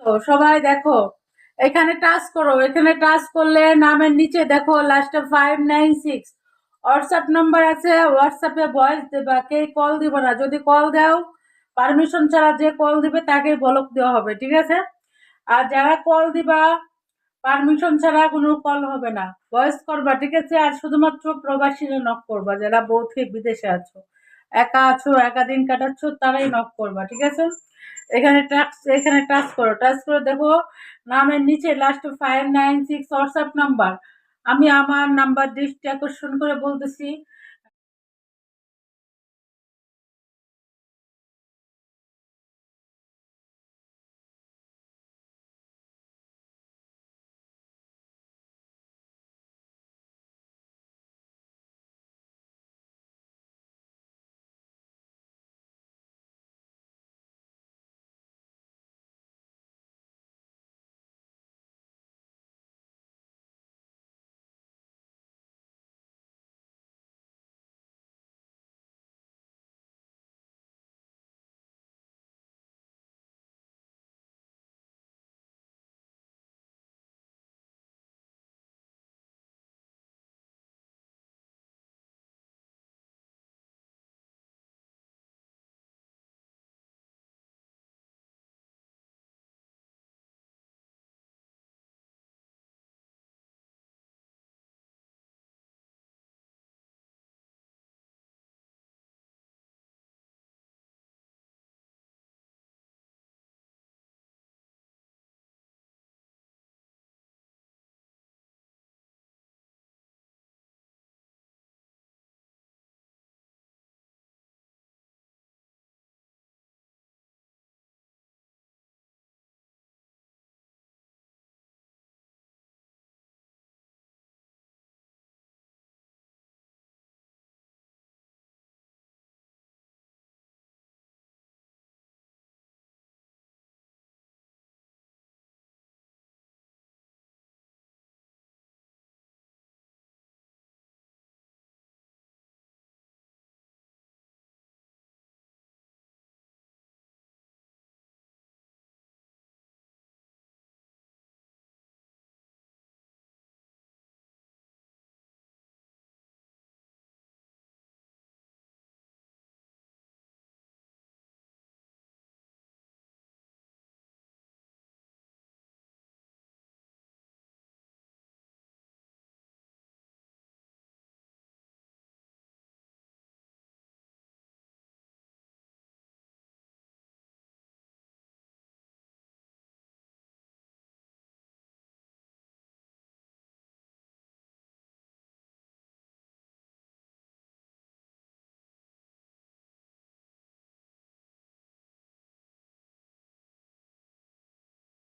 ও সবাই দেখো, এখানে টাচ করো, এখানে টাচ করলে নামের নিচে দেখো লাস্টে 596 হোয়াটসঅ্যাপ নাম্বার আছে। হোয়াটসঅ্যাপে ভয়েস দেবা, কে কল দিব না। যদি কল দাও, পারমিশন ছাড়া যে কল দিবে তাকে ব্লক দেওয়া হবে, ঠিক আছে? আর যারা কল দিবা, পারমিশন ছাড়া কোনো কল হবে না, ভয়েস করবা, ঠিক আছে? আর শুধুমাত্র প্রবাসীরা নক করবা, যারা বউথে বিদেশে আছো, একা আছো, একা দিন কাটাচ্ছ, তারাই নক করবা, ঠিক আছে? এখানে টাচ করো, টাচ করে দেখো নামের নিচে লাস্ট 596 হোয়াটসঅ্যাপ নাম্বার। আমি আমার নাম্বার দৃষ্টি আকর্ষণ করে বলতেছি,